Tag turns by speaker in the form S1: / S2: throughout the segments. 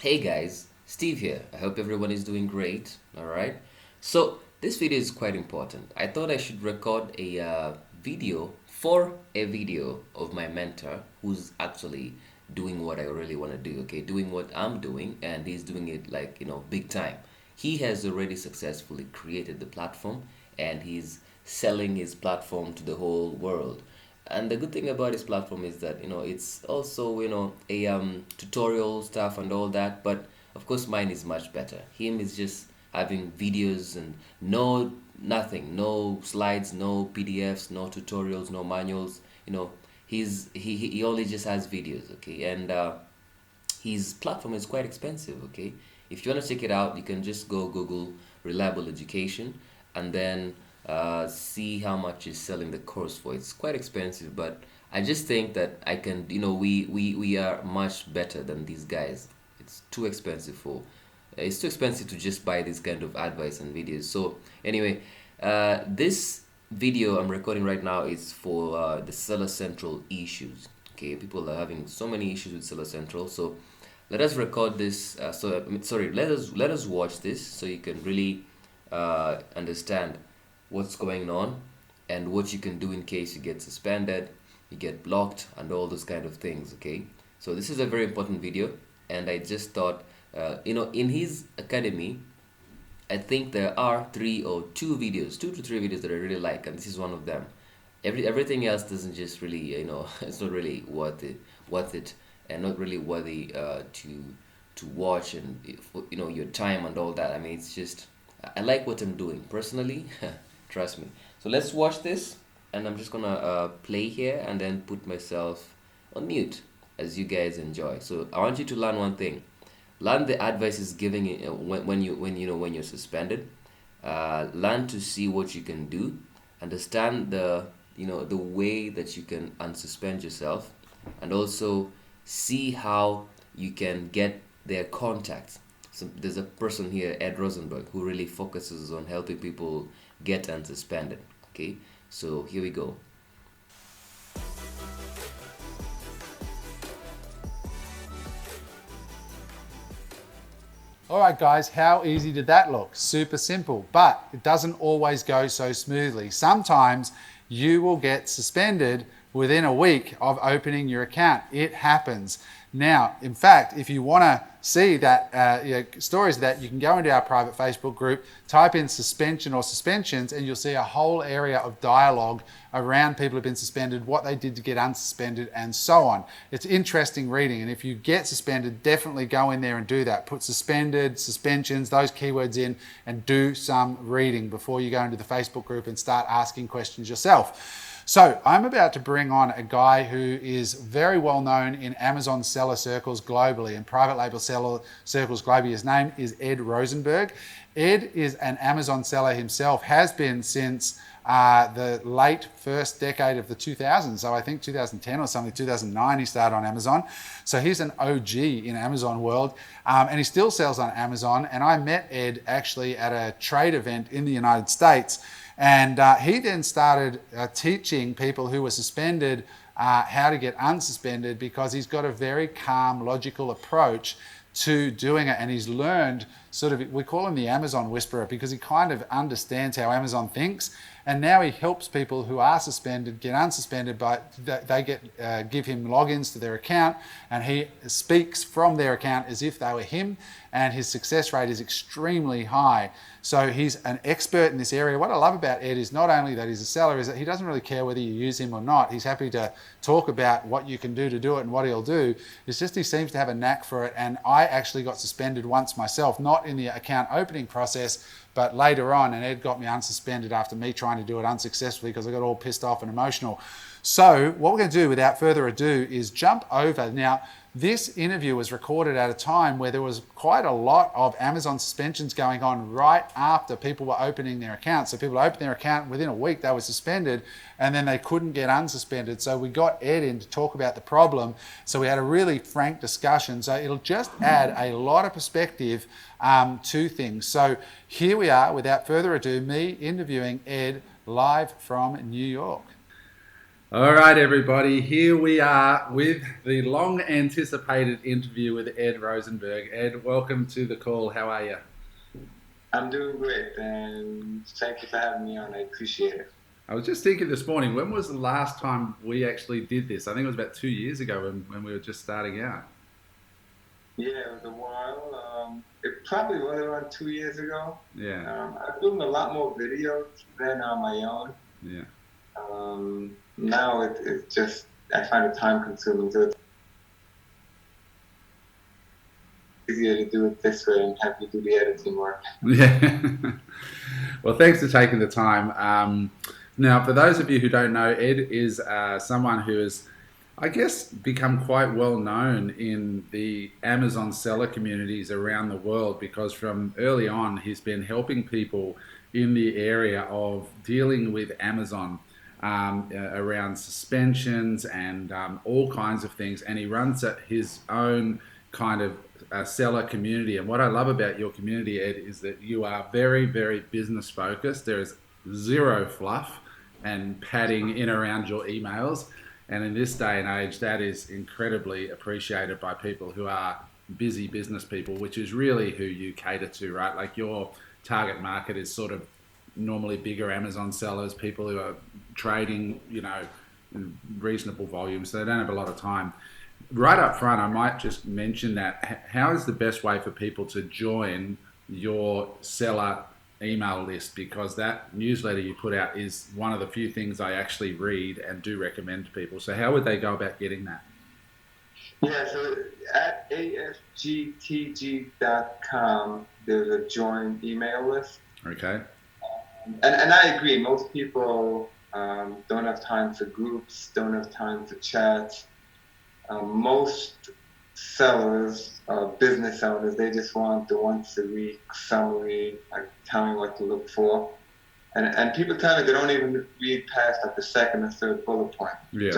S1: Hey guys, Steve here. I hope everyone is doing great. Alright. So, this video is quite important. I thought I should record a video for a video of my mentor who's actually doing what I really want to do, okay? Doing what I'm doing, and he's doing it like, big time. He has already successfully created the platform and he's selling his platform to the whole world. And the good thing about his platform is that it's also a tutorial stuff and all that, but of course mine is much better. Him is just having videos and nothing, no slides, no PDFs, no tutorials, no manuals. He only just has videos, okay? And his platform is quite expensive, okay? If you want to check it out, you can just go Google reliable education and then see how much he's selling the course for. It's quite expensive, but I just think that I can, we are much better than these guys. It's too expensive to just buy this kind of advice and videos. So anyway, this video I'm recording right now is for the Seller Central issues. Okay, people are having so many issues with Seller Central, so let us record this. Let us watch this so you can really understand what's going on and what you can do in case you get suspended, you get blocked, and all those kind of things. Okay, so this is a very important video, and I just thought, in his academy, I think there are two to three videos that I really like, and this is one of them. Everything else doesn't just really, it's not really worth it, and not really worthy to watch, and your time and all that. I mean, it's just I like what I'm doing personally. Trust me. So let's watch this, and I'm just gonna play here and then put myself on mute as you guys enjoy. So I want you to learn one thing. Learn the advice is giving when you're suspended. Learn to see what you can do. Understand the way that you can unsuspend yourself, and also see how you can get their contacts. So there's a person here, Ed Rosenberg, who really focuses on helping people get unsuspended. Okay, so here we go.
S2: All right, guys, how easy did that look? Super simple, but it doesn't always go so smoothly. Sometimes you will get suspended within a week of opening your account. It happens. Now, in fact, if you want to see that stories of that, you can go into our private Facebook group, type in suspension or suspensions, and you'll see a whole area of dialogue around people who've been suspended, what they did to get unsuspended, and so on. It's interesting reading, and if you get suspended, definitely go in there and do that. Put suspended, suspensions, those keywords in, and do some reading before you go into the Facebook group and start asking questions yourself. So I'm about to bring on a guy who is very well known in Amazon seller circles globally and private label seller circles globally. His name is Ed Rosenberg. Ed is an Amazon seller himself, has been since the late first decade of the 2000s. So I think 2010 or something, 2009 he started on Amazon. So he's an OG in Amazon world, and he still sells on Amazon. And I met Ed actually at a trade event in the United States. And he then started teaching people who were suspended how to get unsuspended, because he's got a very calm, logical approach to doing it. And he's learned we call him the Amazon whisperer, because he kind of understands how Amazon thinks. And now he helps people who are suspended get unsuspended, but they give him logins to their account, and he speaks from their account as if they were him, and his success rate is extremely high. So he's an expert in this area. What I love about Ed is not only that he's a seller, is that he doesn't really care whether you use him or not. He's happy to talk about what you can do to do it and what he'll do. It's just he seems to have a knack for it. And I actually got suspended once myself, not in the account opening process, but later on, and Ed got me unsuspended after me trying to do it unsuccessfully because I got all pissed off and emotional. So what we're going to do without further ado is jump over. Now, this interview was recorded at a time where there was quite a lot of Amazon suspensions going on right after people were opening their accounts. So people opened their account, within a week they were suspended, and then they couldn't get unsuspended. So we got Ed in to talk about the problem. So we had a really frank discussion. So it'll just add a lot of perspective to things. So here we are, without further ado, me interviewing Ed live from New York. All right, everybody. Here we are with the long anticipated interview with Ed Rosenberg. Ed, welcome to the call. How are you?
S3: I'm doing great, and thank you for having me on. I appreciate it.
S2: I was just thinking this morning, when was the last time we actually did this? I think it was about 2 years ago when we were just starting out.
S3: Yeah, it was a while. It probably was around 2 years ago.
S2: Yeah,
S3: I'm doing a lot more videos than on my own.
S2: yeah.
S3: Now it's just, I find it time consuming, so it's easier to do it this way and have you do the editing work.
S2: Yeah. Well, thanks for taking the time. Now, for those of you who don't know, Ed is someone who has, I guess, become quite well known in the Amazon seller communities around the world because from early on he's been helping people in the area of dealing with Amazon around suspensions and all kinds of things. And he runs his own kind of seller community. And what I love about your community, Ed, is that you are very, very business focused. There is zero fluff and padding in around your emails. And in this day and age, that is incredibly appreciated by people who are busy business people, which is really who you cater to, right? Like your target market is sort of normally bigger Amazon sellers, people who are trading, in reasonable volumes. So they don't have a lot of time. Right up front, I might just mention that. How is the best way for people to join your seller email list? Because that newsletter you put out is one of the few things I actually read and do recommend to people. So how would they go about getting that?
S3: Yeah, so at afgtg.com, there's a join email list.
S2: Okay.
S3: And I agree, most people don't have time for groups, don't have time for chats. Most sellers, business owners, they just want the once a week summary, like telling what to look for. And people tell me they don't even read past like the second or third bullet point,
S2: Yeah.
S3: which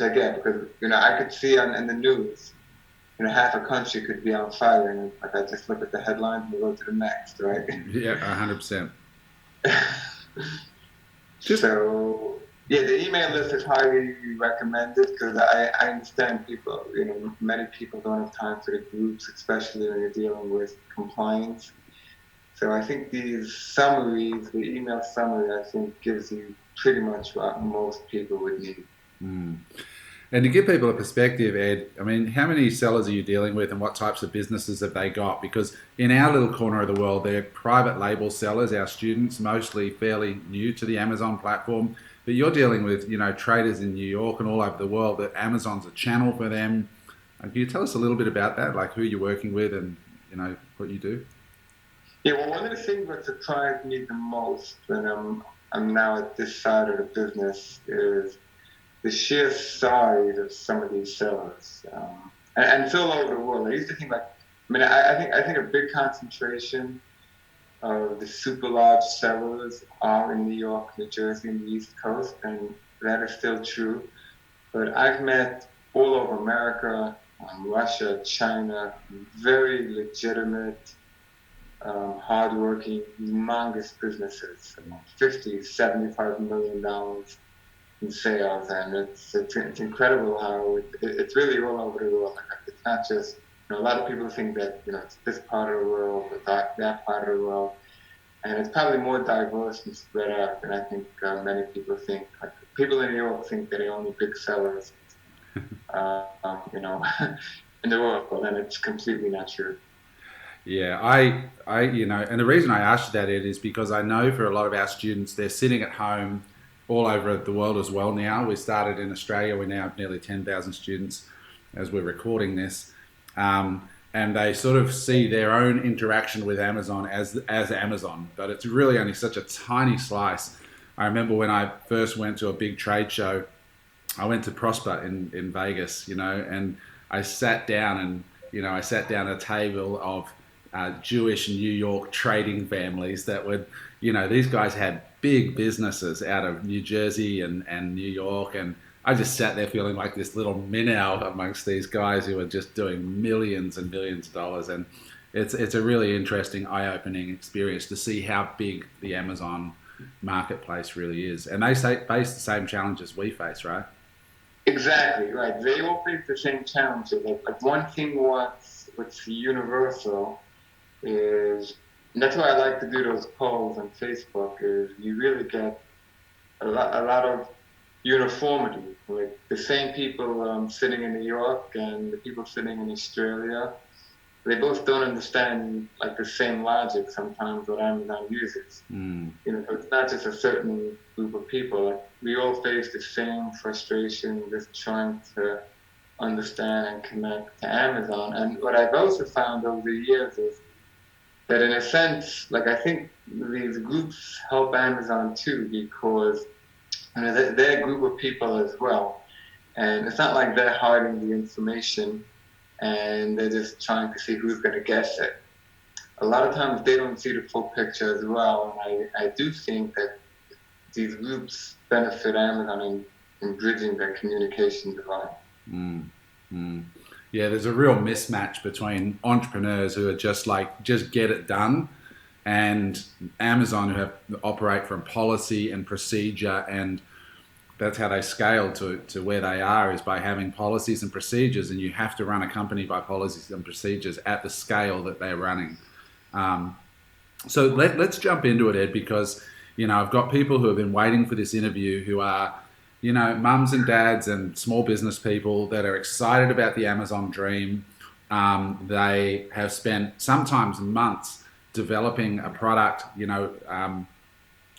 S3: I get because, I could see in the news, half a country could be on fire and like I just look at the headlines and go to the next, right?
S2: Yeah, 100%.
S3: So, yeah, the email list is highly recommended because I understand people, many people don't have time for the groups, especially when you're dealing with compliance. So I think these summaries, the email summary, I think gives you pretty much what most people would need.
S2: Mm. And to give people a perspective, Ed, I mean, how many sellers are you dealing with and what types of businesses have they got? Because in our little corner of the world, they're private label sellers, our students, mostly fairly new to the Amazon platform. But you're dealing with, traders in New York and all over the world that Amazon's a channel for them. Can you tell us a little bit about that, like who you're working with and, what you do?
S3: Yeah, well, one of the things that surprised me the most when I'm now at this side of the business is the sheer size of some of these sellers, and it's all over the world. I used to think I think a big concentration of the super large sellers are in New York, New Jersey, and the East Coast, and that is still true. But I've met all over America, Russia, China, very legitimate, hardworking, humongous businesses, $50, $75 million in sales, and it's incredible how it's really all over the world. Like, it's not just a lot of people think that it's this part of the world or that part of the world, and it's probably more diverse and spread out than I think many people think. Like, people in New York think they're the only big sellers, in the world, but then it's completely not true.
S2: Yeah, and the reason I asked you that, Ed, is because I know for a lot of our students, they're sitting at home all over the world as well now. We started in Australia, we now have nearly 10,000 students as we're recording this. And they sort of see their own interaction with Amazon as Amazon, but it's really only such a tiny slice. I remember when I first went to a big trade show, I went to Prosper in Vegas, and I sat down at a table of Jewish New York trading families that would, these guys had big businesses out of New Jersey and New York. And I just sat there feeling like this little minnow amongst these guys who were just doing millions and millions of dollars. And it's a really interesting, eye-opening experience to see how big the Amazon marketplace really is. And they face the same challenges we face, right?
S3: Exactly, right. They all face the same challenges. Like one thing what's universal is, and that's why I like to do those polls on Facebook, is you really get a lot of uniformity. Like the same people sitting in New York and the people sitting in Australia, they both don't understand like the same logic sometimes what Amazon uses. You know, it's not just a certain group of people. Like, we all face the same frustration just trying to understand and connect to Amazon. And what I've also found over the years is that in a sense, like I think these groups help Amazon too, because you know, they're a group of people as well. And it's not like they're hiding the information and they're just trying to see who's going to guess it. A lot of times they don't see the full picture as well. And I do think that these groups benefit Amazon in bridging their communication divide.
S2: Yeah, there's a real mismatch between entrepreneurs who are just get it done, and Amazon who operate from policy and procedure, and that's how they scale to where they are, is by having policies and procedures, and you have to run a company by policies and procedures at the scale that they're running. So let's jump into it, Ed, because I've got people who have been waiting for this interview who are mums and dads and small business people that are excited about the Amazon dream. They have spent sometimes months developing a product.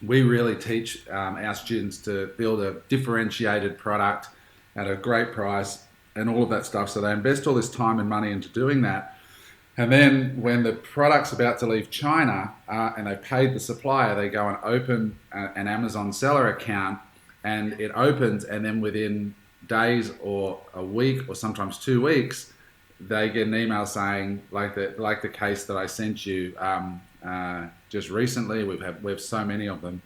S2: We really teach our students to build a differentiated product at a great price and all of that stuff. So they invest all this time and money into doing that. And then when the product's about to leave China and they paid the supplier, they go and open an Amazon seller account, and it opens, and then within days or a week or sometimes 2 weeks, they get an email saying, like the case that I sent you just recently. We have so many of them,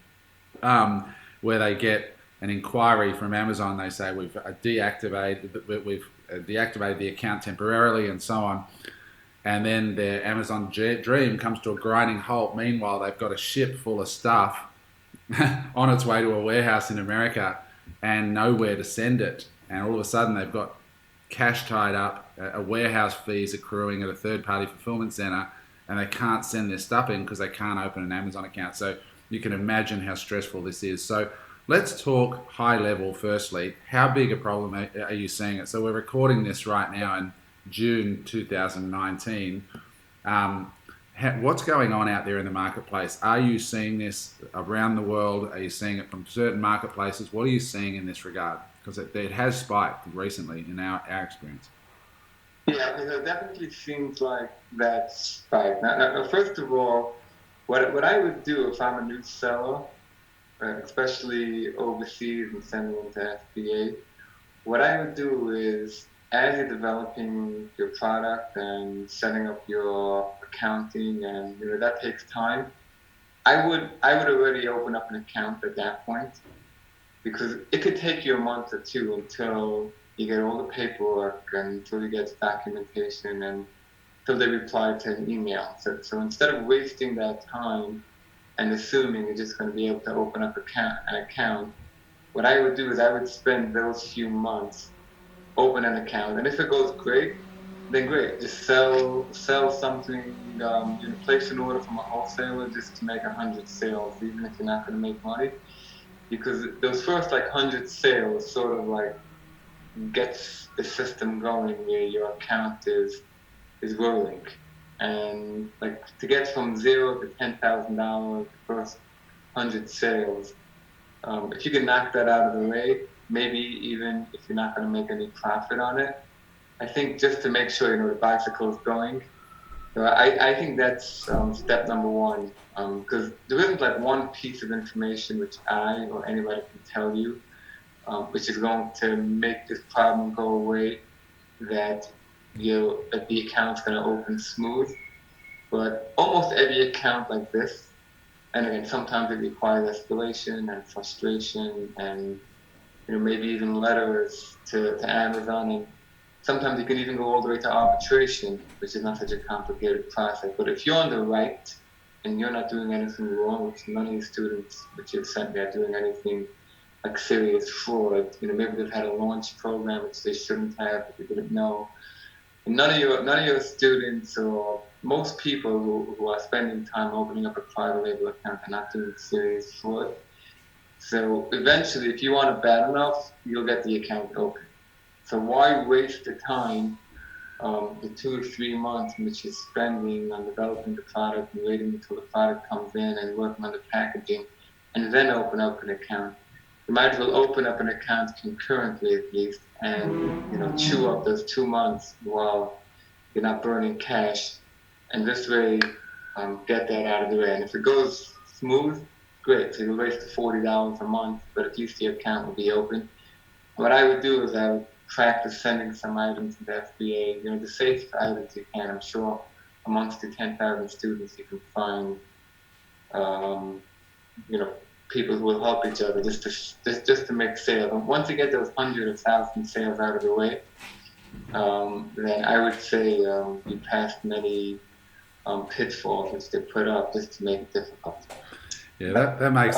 S2: where they get an inquiry from Amazon. They say we've deactivated the account temporarily, and so on. And then their Amazon dream comes to a grinding halt. Meanwhile, they've got a ship full of stuff on its way to a warehouse in America and nowhere to send it. And all of a sudden they've got cash tied up, a warehouse fees accruing at a third-party fulfillment center, and they can't send their stuff in because they can't open an Amazon account. So you can imagine how stressful this is. So let's talk high level firstly. How big a problem are you seeing it? So we're recording this right now in June 2019. What's going on out there in the marketplace? Are you seeing this around the world? Are you seeing it from certain marketplaces? What are you seeing in this regard? Because it has spiked recently in our experience.
S3: Yeah, it definitely seems like that spike. Now, first of all, what I would do if I'm a new seller, especially overseas and sending them to FBA, what I would do is, as you're developing your product and setting up your accounting, and that takes time, I would already open up an account at that point, because it could take you a month or two until you get all the paperwork and until you get documentation and until they reply to an email. So instead of wasting that time and assuming you're just going to be able to open up an account, what I would do is I would spend those few months open an account, and if it goes great, then great. Just sell something. Place an order from a wholesaler just to make 100 sales, even if you're not going to make money, because those first 100 sales sort of gets the system going where your account is rolling, and to get from $0 to $10,000 the first 100 sales. If you can knock that out of the way, maybe even if you're not going to make any profit on it, I think just to make sure the bicycle is going. So I think that's step number one, because there isn't one piece of information which I or anybody can tell you, which is going to make this problem go away, that the account's going to open smooth. But almost every account like this, and again, sometimes it requires escalation and frustration and maybe even letters to Amazon, and sometimes you can even go all the way to arbitration, which is not such a complicated process. But if you're on the right and you're not doing anything wrong, which none of your students which you've sent me are doing anything like serious fraud. Maybe they've had a launch program which they shouldn't have, but they didn't know. And none of your students or most people who are spending time opening up a private label account are not doing serious fraud. So eventually, if you want it bad enough, you'll get the account open. So why waste the time, the 2 or 3 months in which you're spending on developing the product and waiting until the product comes in and working on the packaging, and then open up an account? You might as well open up an account concurrently at least, and chew up those 2 months while you're not burning cash, and this way get that out of the way. And if it goes smooth, great. So you'll waste $40 a month, but at least your account will be open. What I would do is I would practice sending some items to the FBA, the safest items you can. I'm sure amongst the 10,000 students you can find, people who will help each other just to make sales. And once you get those 100,000 sales out of the way, then I would say you passed many pitfalls which they put up just to make it difficult.
S2: Yeah, that makes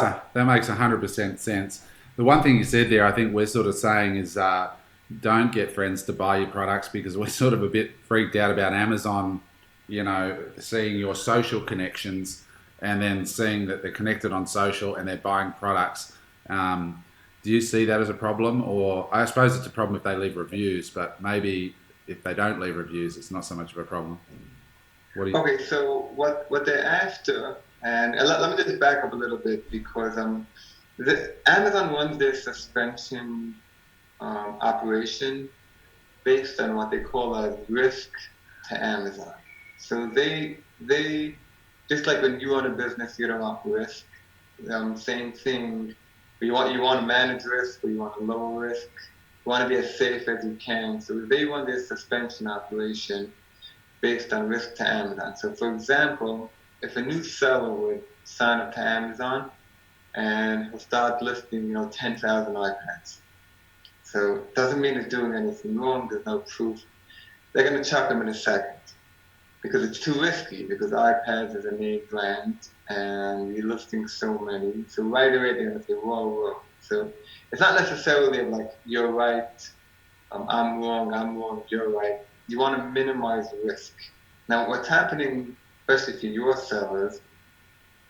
S2: 100% sense. The one thing you said there, I think we're sort of saying is don't get friends to buy your products, because we're sort of a bit freaked out about Amazon, seeing your social connections and then seeing that they're connected on social and they're buying products. Do you see that as a problem? Or I suppose it's a problem if they leave reviews, but maybe if they don't leave reviews, it's not so much of a problem.
S3: Okay, so what they're after, and let me just back up a little bit, because Amazon runs their suspension operation based on what they call a risk to Amazon. So they just like when you own a business, you don't want risk. Same thing. You want to manage risk, or you want to lower risk. You want to be as safe as you can. So they run their suspension operation based on risk to Amazon. So for example, if a new seller would sign up to Amazon and he'll start listing, 10,000 iPads. So it doesn't mean he's doing anything wrong. There's no proof. They're going to chuck him in a second because it's too risky, because iPads is a name brand and you're listing so many. So right away they're going to say, whoa. So it's not necessarily like, you're right, I'm wrong, you're right. You want to minimize risk. Now, what's happening, especially for your sellers,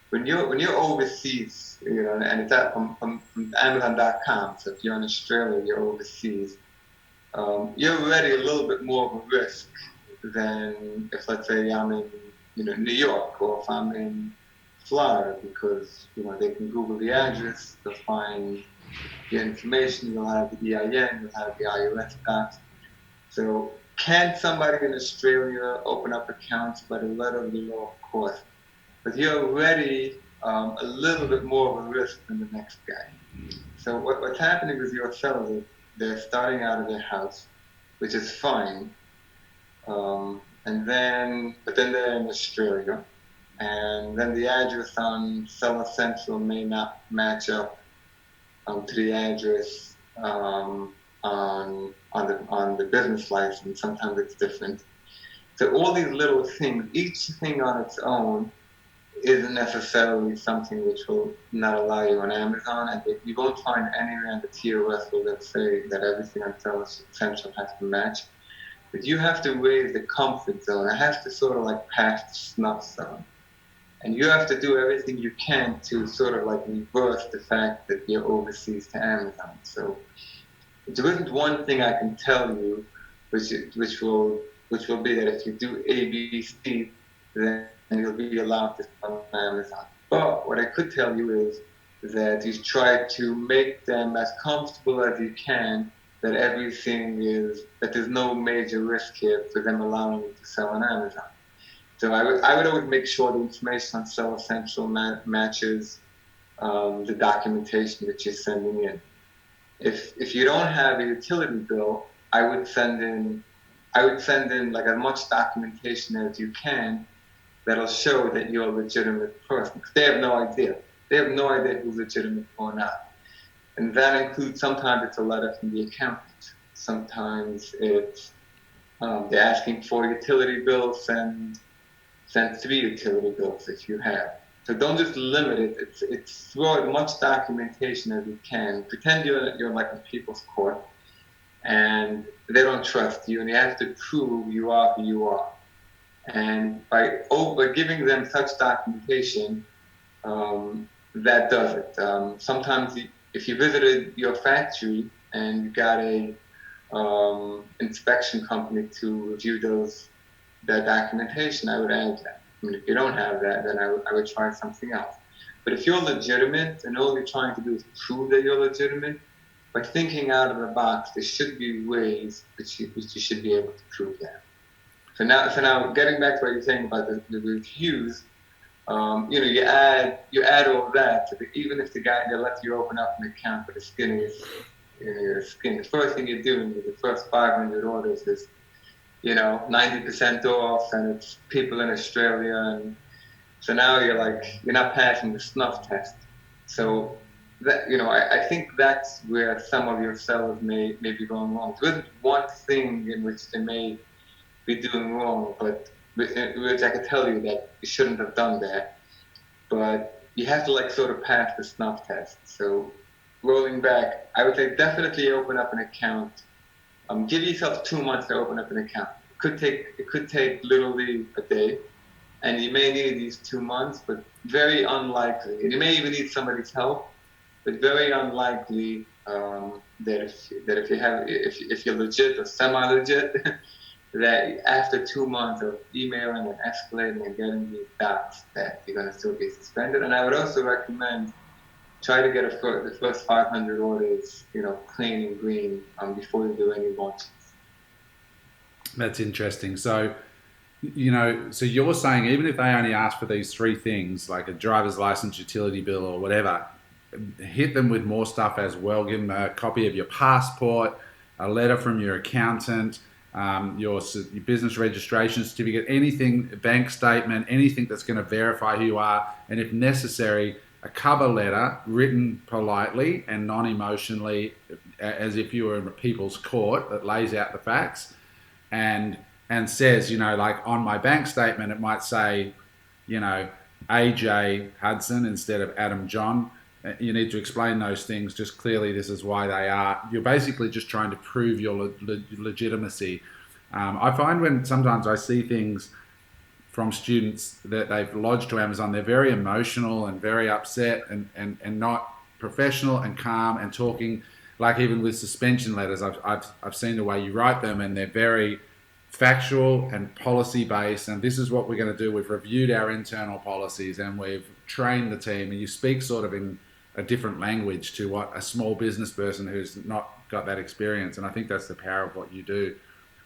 S3: when you're overseas, and it's from Amazon.com. So if you're in Australia, you're overseas. You're already a little bit more of a risk than if, let's say, I'm in New York, or if I'm in Florida, because they can Google the address, they'll find your information, you'll have the EIN, you'll have the IRS docs. So can somebody in Australia open up accounts by the letter of the law? Of course. But you're already a little bit more of a risk than the next guy. So what's happening with your sellers, they're starting out of their house, which is fine. But then they're in Australia, and then the address on Seller Central may not match up to the address on the business license. Sometimes it's different. So all these little things, each thing on its own, isn't necessarily something which will not allow you on Amazon, and you won't find anywhere in the TOS where they'll say that everything on Seller Central has to match. But you have to raise the comfort zone. It has to sort of like pass the snuff zone. And you have to do everything you can to sort of like reverse the fact that you're overseas to Amazon. So there isn't one thing I can tell you which will be that if you do A, B, C, then you'll be allowed to sell on Amazon. But what I could tell you is that you try to make them as comfortable as you can, that that there's no major risk here for them allowing you to sell on Amazon. So I would always make sure the information on Seller Central matches the documentation that you're sending in. If you don't have a utility bill, I would send in like as much documentation as you can that'll show that you're a legitimate person. Because they have no idea. They have no idea who's legitimate or not. And that includes, sometimes it's a letter from the accountant. Sometimes it's they're asking for a utility bill, send send 3 utility bills if you have. So don't just limit it. It's throw as much documentation as you can. Pretend you're like in people's court, and they don't trust you, and you have to prove you are who you are. And by giving them such documentation, that does it. Sometimes if you visited your factory and you got a inspection company to review that documentation, I would add that. I mean, if you don't have that, then I would try something else. But if you're legitimate and all you're trying to do is prove that you're legitimate, by thinking out of the box, there should be ways which you should be able to prove that. So now, getting back to what you're saying about the reviews, you add all that. So even if the guy that lets you open up an account for the skin is, your skin, the first thing you're doing with the first 500 orders is, 90% off, and it's people in Australia, and so now you're not passing the snuff test. So that, I think that's where some of your sellers may be going wrong. There isn't one thing in which they may be doing wrong, but which I could tell you that you shouldn't have done that. But you have to sort of pass the snuff test. So rolling back, I would say definitely open up an account. Give yourself 2 months to open up an account. It could take literally a day, and you may need these 2 months, but very unlikely. And you may even need somebody's help, but very unlikely that if you're legit or semi-legit, that after 2 months of emailing and escalating and getting these docs, that you're going to still be suspended. And I would also recommend try to get the first 500 orders, clean and green before you do any launches.
S2: That's interesting. So, so you're saying even if they only ask for these 3 things, like a driver's license, utility bill, or whatever, hit them with more stuff as well. Give them a copy of your passport, a letter from your accountant, your business registration certificate, anything, bank statement, anything that's going to verify who you are, and if necessary, a cover letter written politely and non-emotionally, as if you were in a people's court, that lays out the facts and says, on my bank statement, it might say, AJ Hudson instead of Adam John. You need to explain those things just clearly. This is why they are. You're basically just trying to prove your legitimacy. I find when sometimes I see things from students that they've lodged to Amazon, they're very emotional and very upset and not professional and calm and talking, like even with suspension letters, I've seen the way you write them, and they're very factual and policy based, and this is what we're going to do. We've reviewed our internal policies and we've trained the team, and you speak sort of in a different language to what a small business person who's not got that experience, and I think that's the power of what you do.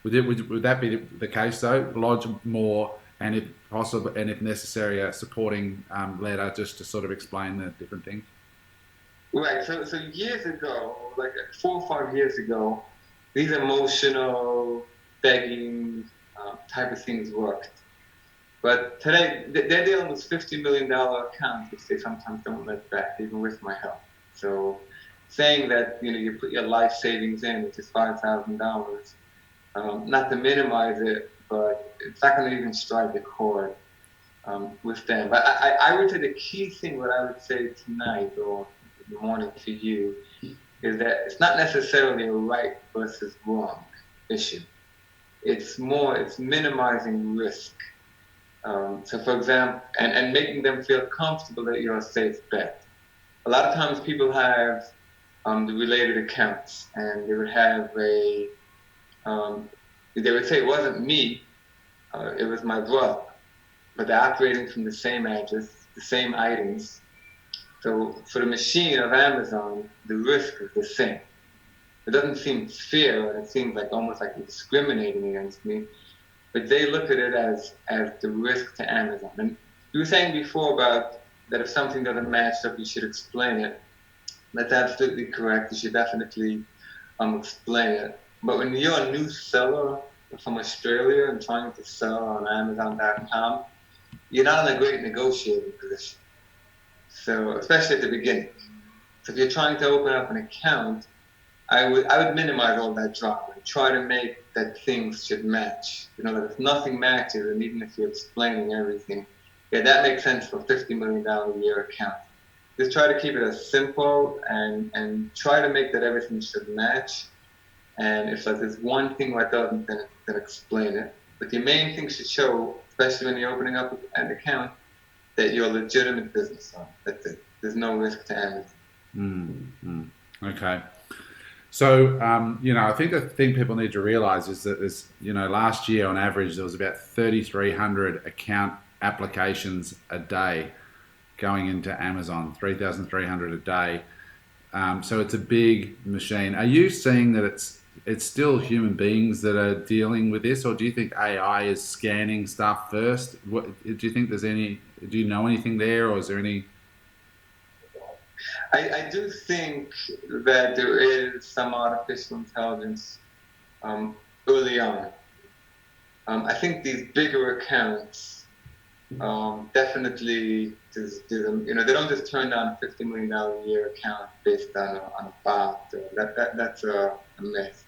S2: Would that be the case though? Lodge more, and if possible, and if necessary, a supporting letter just to sort of explain the different things?
S3: Right, so years ago, like 4 or 5 years ago, these emotional begging type of things worked. But today, they're dealing with $50 million accounts, which they sometimes don't let back, even with my help. So saying that, you put your life savings in, which is $5,000, not to minimize it, but it's not going to even strike a chord with them. But I would say the key thing, what I would say tonight or in the morning to you, is that it's not necessarily a right versus wrong issue. It's minimizing risk. So for example, and making them feel comfortable that you're a safe bet. A lot of times people have the related accounts, and they would have they would say it wasn't me, it was my brother, but they're operating from the same address, the same items. So for the machine of Amazon, the risk is the same. It doesn't seem fair, and it seems almost like you're discriminating against me, but they look at it as the risk to Amazon. And you were saying before about that if something doesn't match up, you should explain it. That's absolutely correct. You should definitely explain it. But when you're a new seller from Australia and trying to sell on Amazon.com, you're not in a great negotiating position. So, especially at the beginning. So if you're trying to open up an account, I would minimize all that drama and try to make that things should match. That if nothing matches, and even if you're explaining everything, yeah, that makes sense for $50 million a year account. Just try to keep it as simple and try to make that everything should match. And if like there's one thing that doesn't, then explain it. But the main thing should show, especially when you're opening up an account, that you're a legitimate business owner. That's it. There's no risk to anything.
S2: Okay. So, I think the thing people need to realize is that last year on average, there was about 3,300 account applications a day going into Amazon, 3,300 a day. So it's a big machine. Are you seeing that it's still human beings that are dealing with this, or do you think AI is scanning stuff first? Do you think do you know anything there, or is there any?
S3: I do think that there is some artificial intelligence early on. I think these bigger accounts definitely, they don't just turn down a $50 million a year account based on a bot. That's a myth.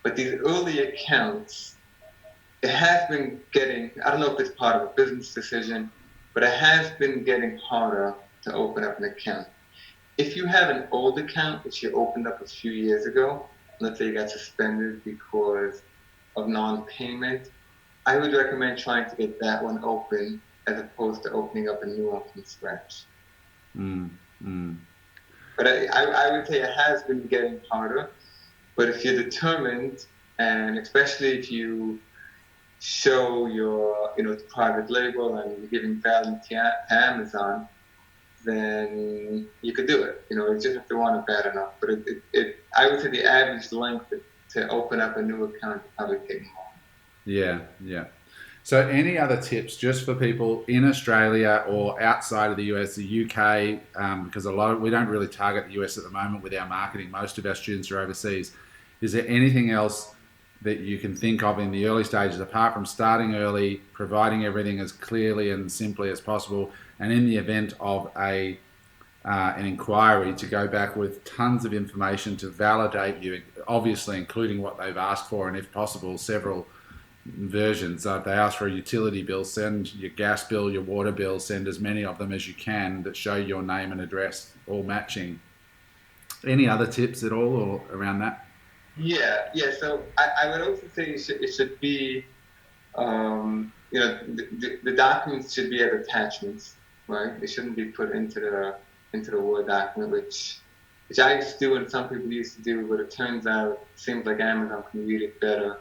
S3: But these early accounts, it has been getting, I don't know if it's part of a business decision, but it has been getting harder to open up an account. If you have an old account which you opened up a few years ago, let's say you got suspended because of non-payment, I would recommend trying to get that one open as opposed to opening up a new one from scratch. But I would say it has been getting harder. But if you're determined, and especially if you show your private label and you're giving value to Amazon, then you could do it. It's just if they want it bad enough. But I would say the average length to open up a new account would probably take more.
S2: Yeah. So any other tips just for people in Australia or outside of the US, the UK, because we don't really target the US at the moment with our marketing. Most of our students are overseas. Is there anything else that you can think of in the early stages, apart from starting early, providing everything as clearly and simply as possible, and in the event of an inquiry, to go back with tons of information to validate you, obviously including what they've asked for, and if possible, several versions. If they ask for a utility bill, send your gas bill, your water bill, send as many of them as you can that show your name and address all matching. Any other tips at all or around that?
S3: Yeah. So I would also say it should be, the documents should be as attachments, right? They shouldn't be put into the Word document, which I used to do and some people used to do, but it turns out it seems like Amazon can read it better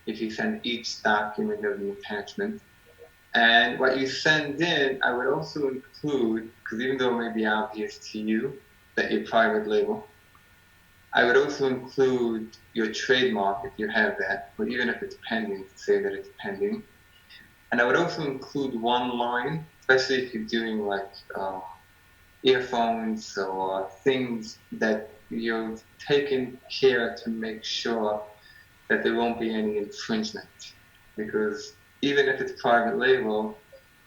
S3: if you send each document as an attachment. And what you send in, I would also include, because even though it may be obvious to you that you're private label, I would also include your trademark if you have that, but even if it's pending, to say that it's pending. And I would also include one line, especially if you're doing like earphones or things that you've taken care to make sure that there won't be any infringement. Because even if it's private label,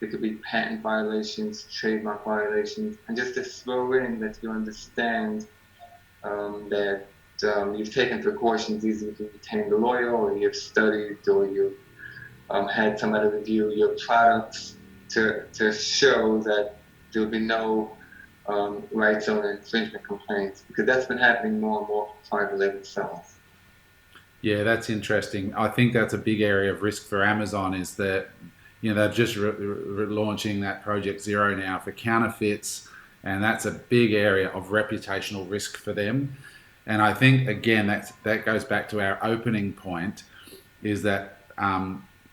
S3: there could be patent violations, trademark violations, and just to throw in that you understand that you've taken precautions either to retain the lawyer, or you've studied, or you've had somebody review your products to show that there'll be no rights owner infringement complaints, because that's been happening more and more for private label sellers.
S2: Yeah, that's interesting. I think that's a big area of risk for Amazon, is that they're just launching that Project Zero now for counterfeits, and that's a big area of reputational risk for them. And I think, again, that goes back to our opening point, is that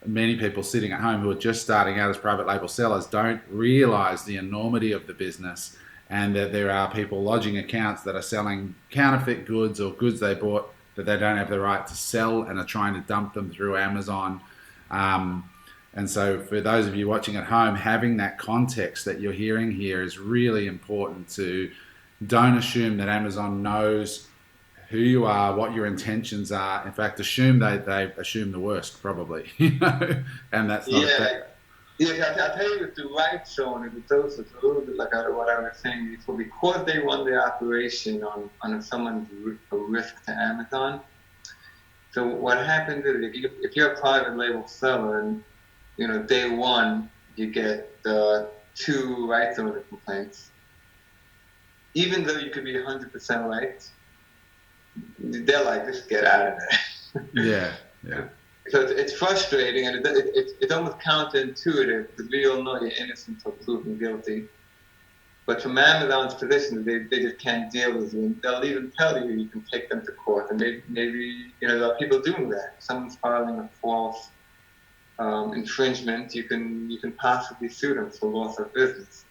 S2: many people sitting at home who are just starting out as private label sellers don't realize the enormity of the business, and that there are people lodging accounts that are selling counterfeit goods or goods they bought that they don't have the right to sell and are trying to dump them through Amazon. And so for those of you watching at home, having that context that you're hearing here is really important. To don't assume that Amazon knows who you are, what your intentions are. In fact, assume they assume the worst, probably. And that's not
S3: Yeah, I'll tell you with the right zone, it's also a little bit like what I was saying before, because they run the operation on someone's risk to Amazon. So what happens is if you're a private label seller and, day one, you get two rights owner complaints, even though you could be 100% right, they're like, just get out of there.
S2: Yeah, yeah.
S3: So it's frustrating, and it's almost counterintuitive, because we all know you're innocent until proven guilty. But from Amazon's position, they just can't deal with you. They'll even tell you can take them to court, and maybe there are people doing that. If someone's filing a false infringement, you can possibly sue them for loss of business.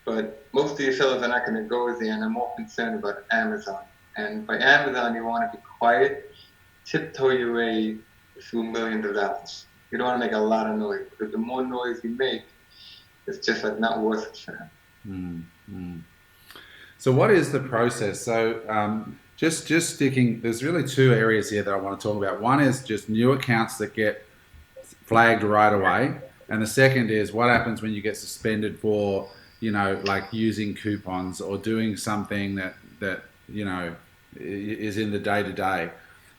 S3: But most of these sellers are not going to go there, and I'm more concerned about Amazon. And by Amazon, you want to be quiet, tiptoe your way through millions of dollars. You don't want to make a lot of noise, because the more noise you make, it's just like not worth it for them.
S2: So what is the process? So just sticking, there's really two areas here that I want to talk about. One is just new accounts that get flagged right away, and the second is what happens when you get suspended for, like using coupons or doing something that is in the day-to-day.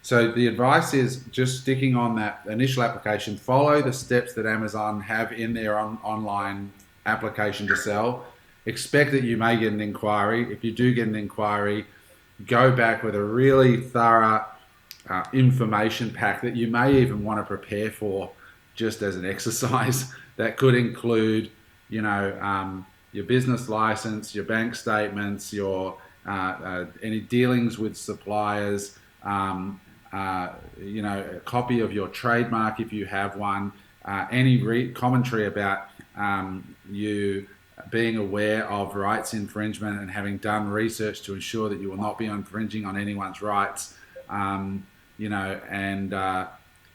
S2: So the advice is just sticking on that initial application, follow the steps that Amazon have in their online application to sell. Expect that you may get an inquiry. If you do get an inquiry, go back with a really thorough information pack that you may even want to prepare for, just as an exercise. That could include, your business license, your bank statements, your any dealings with suppliers, a copy of your trademark if you have one, any commentary about you being aware of rights infringement and having done research to ensure that you will not be infringing on anyone's rights, and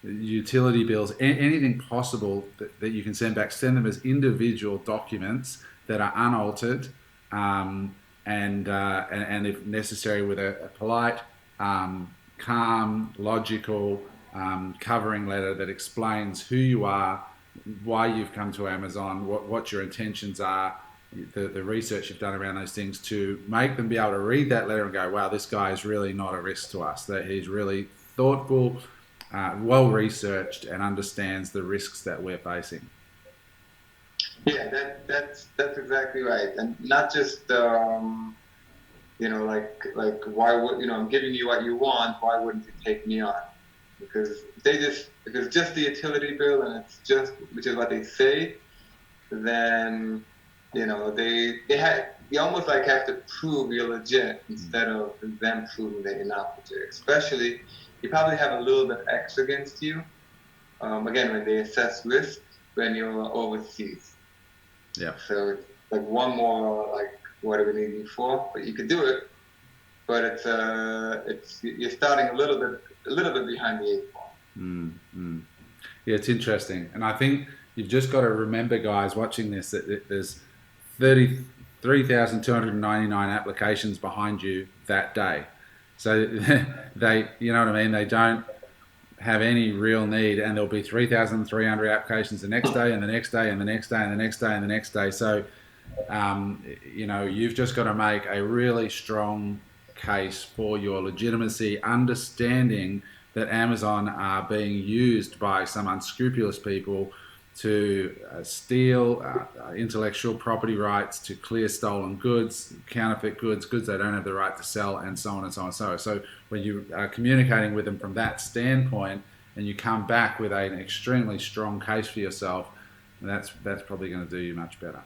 S2: utility bills, anything possible that you can send back, send them as individual documents that are unaltered, and if necessary with a polite, calm, logical covering letter that explains who you are, why you've come to Amazon, what your intentions are, the research you've done around those things, to make them be able to read that letter and go, wow, this guy is really not a risk to us, that he's really thoughtful, well researched, and understands the risks that we're facing.
S3: Yeah, that's exactly right, and not just like why would I'm giving you what you want, why wouldn't you take me on? Because if it's just the utility bill and it's just, which is what they say, then you almost like have to prove you're legit instead of them proving that you're not legit. Especially, you probably have a little bit X against you. Again, when they assess risk when you're overseas.
S2: Yeah.
S3: So it's like one more, like, what do we need you for? But you could do it, but you're starting a little bit behind the eight ball.
S2: Yeah, it's interesting, and I think you've just got to remember, guys, watching this, that there's 33,299 applications behind you that day. So they, you know what I mean? They don't have any real need, and there'll be 3,300 applications the next day, and the next day, and the next day, and the next day, and the next day. So, you've just got to make a really strong case for your legitimacy, understanding that Amazon are being used by some unscrupulous people to steal intellectual property rights, to clear stolen goods, counterfeit goods they don't have the right to sell, and so on and so on and so on. So when you are communicating with them from that standpoint, and you come back with an extremely strong case for yourself, that's probably going to do you much better.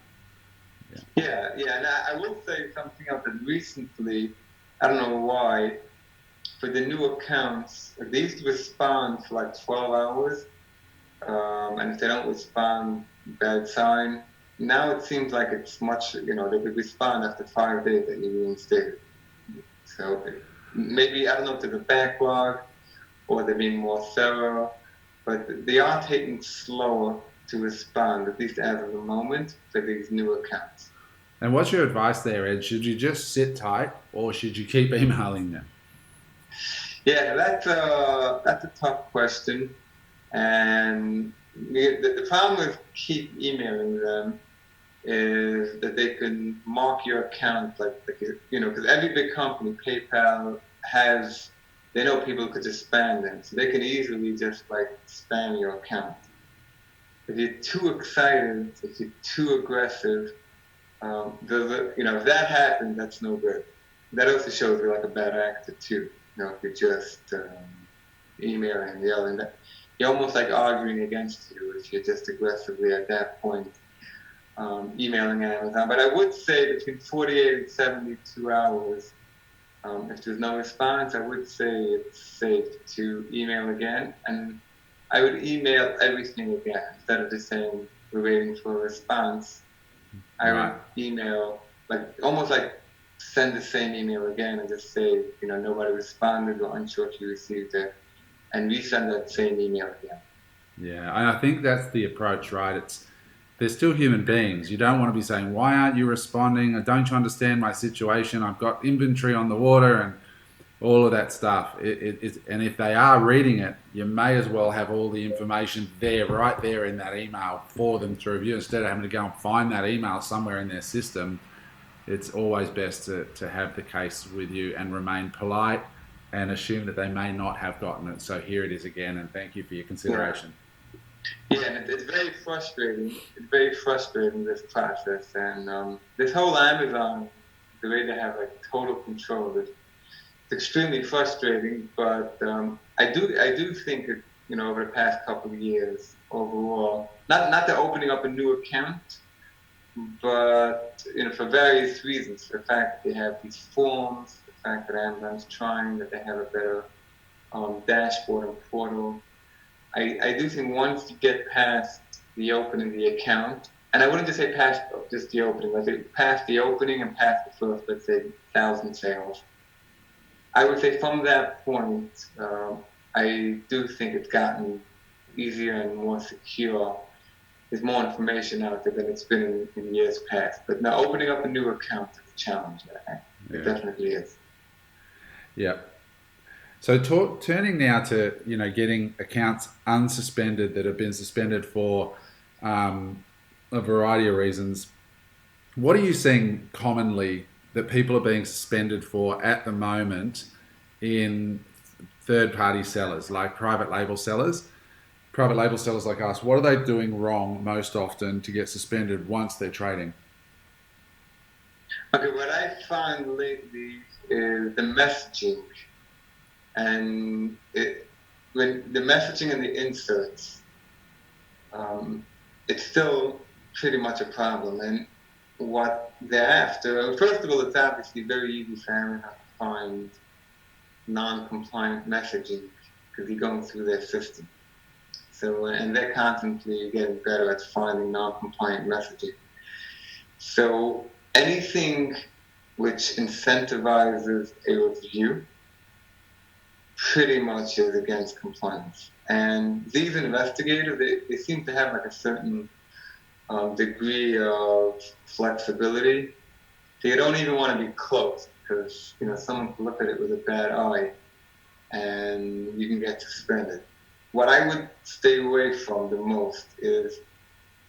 S3: Yeah, and I will say something else that recently, I don't know why, for the new accounts, they used to respond for like 12 hours. And if they don't respond, bad sign. Now it seems like it's much, they could respond after 5 days that you reinstated. So maybe, I don't know if there's a backlog or they're being more thorough, but they are taking slower to respond, at least as of the moment, for these new accounts.
S2: And what's your advice there, Ed? Should you just sit tight, or should you keep emailing them?
S3: Yeah, that's a tough question. And The problem with keep emailing them is that they can mark your account like you know, because every big company, PayPal has, they know people could just spam them, so they can easily just like spam your account. If you're too excited, if you're too aggressive, you know, if that happens, that's no good. That also shows you're like a bad actor too. You know, if you're just emailing and yelling, that you're almost like arguing against you if you're just aggressively at that point emailing Amazon. But I would say between 48 and 72 hours, if there's no response, I would say it's safe to email again. And I would email everything again instead of just saying we're waiting for a response. I would email, like almost like send the same email again and just say, you know, nobody responded or unsure if you received it, and resend that same email again.
S2: Yeah, and I think that's the approach, right? They're still human beings. You don't want to be saying, why aren't you responding? Don't you understand my situation? I've got inventory on the water and all of that stuff. And if they are reading it, you may as well have all the information there, right there in that email for them to review instead of having to go and find that email somewhere in their system. It's always best to have the case with you and remain polite and assume that they may not have gotten it. So here it is again, and thank you for your consideration.
S3: Yeah, and it's very frustrating. It's very frustrating, this process. And this whole Amazon, the way they have like total control, it's extremely frustrating. But I do think that, you know, over the past couple of years, overall, not the opening up a new account, but you know, for various reasons, the fact that they have these forms, the fact that Amazon's trying, that they have a better dashboard and portal. I do think once you get past the opening the account, and I wouldn't just say past just the opening, let's say past the opening and past the first, let's say, 1,000 sales, I would say from that point, I do think it's gotten easier and more secure. There's more information out there than it's been in years past. But now opening up a new account is a challenge. It definitely is.
S2: Yeah. So turning now to, you know, getting accounts unsuspended that have been suspended for a variety of reasons. What are you seeing commonly that people are being suspended for at the moment in third-party sellers, like private label sellers? Private label sellers like us, what are they doing wrong most often to get suspended once they're trading?
S3: Okay, what I find lately is the messaging. And when the messaging and the inserts, it's still pretty much a problem. And what they're after, first of all, it's obviously very easy for Amazon to find non-compliant messaging because you're going through their system. So, and they're constantly getting better at finding non-compliant messaging. So anything which incentivizes a review pretty much is against compliance. And these investigators, they seem to have like a certain degree of flexibility. They don't even want to be close because, you know, someone can look at it with a bad eye and you can get suspended. What I would stay away from the most is,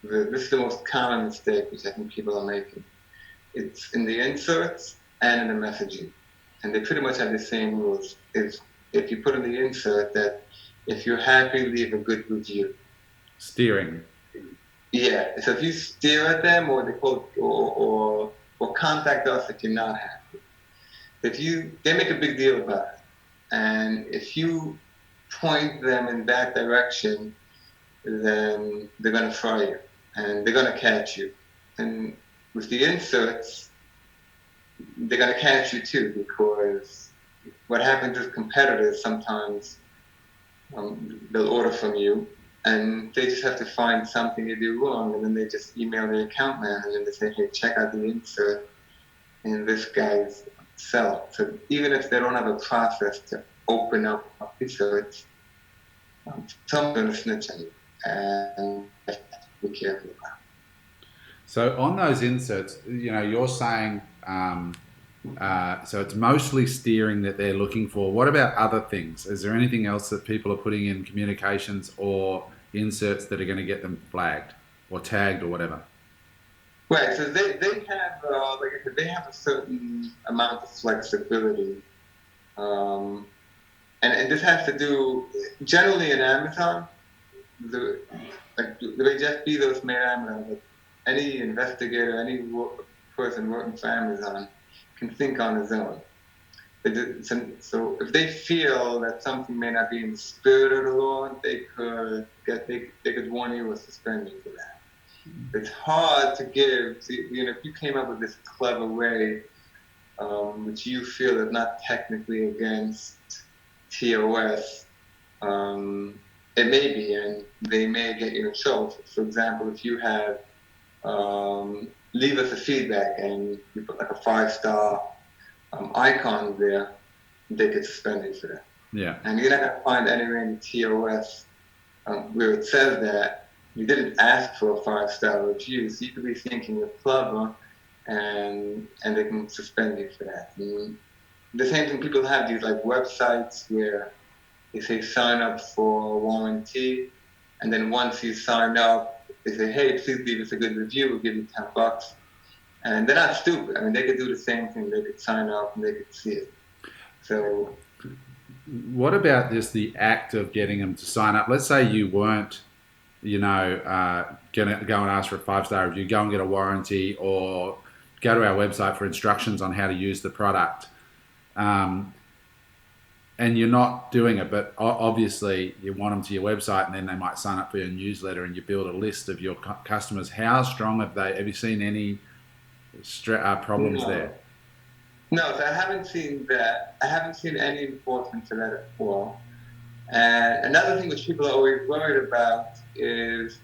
S3: this is the most common mistake which I think people are making. It's in the inserts and in the messaging. And they pretty much have the same rules. If you put in the insert that if you're happy, leave a good review.
S2: Steering.
S3: Yeah, so if you steer at them, or they call it, or contact us if you're not happy. They make a big deal about it. And if you point them in that direction, then they're going to fry you and they're going to catch you. And with the inserts, they're going to catch you too, because what happens is competitors sometimes, they'll order from you and they just have to find something you do wrong, and then they just email the account manager and they say, hey, check out the insert in this guy's cell. So even if they don't have a process to open up inserts, someone's going to snitch on you, and you have to be careful about it.
S2: So on those inserts, you know, you're saying, so it's mostly steering that they're looking for. What about other things? Is there anything else that people are putting in communications or inserts that are going to get them flagged or tagged or whatever?
S3: Right. So they have like I said, they have a certain amount of flexibility, um, and this has to do generally in Amazon. The the way Jeff Bezos made Amazon, like any investigator, any person working for Amazon can think on his own. So if they feel that something may not be in the spirit of the law, they could warn you or suspend you for that. It's hard to give. If you came up with this clever way, which you feel is not technically against TOS, it may be, and they may get you in trouble. For example, if you have leave us a feedback and you put like a 5-star icon there, they could suspend you for that.
S2: Yeah.
S3: And you're not going to find anywhere in the TOS where it says that you didn't ask for a 5-star review. So you could be thinking you're clever, and they can suspend you for that. And the same thing, people have these like websites where they say sign up for a warranty, and then once you sign up, they say, hey, please leave us a good review, we'll give you $10. And they're not stupid. I mean, they could do the same thing. They could sign up and they could see it. So,
S2: what about just the act of getting them to sign up? Let's say you weren't, going to go and ask for a 5-star review, go and get a warranty, or go to our website for instructions on how to use the product. And you're not doing it, but obviously you want them to your website, and then they might sign up for your newsletter, and you build a list of your customers. How strong have you seen any problems there?
S3: No, so I haven't seen that. I haven't seen any enforcement to that at all. And another thing which people are always worried about is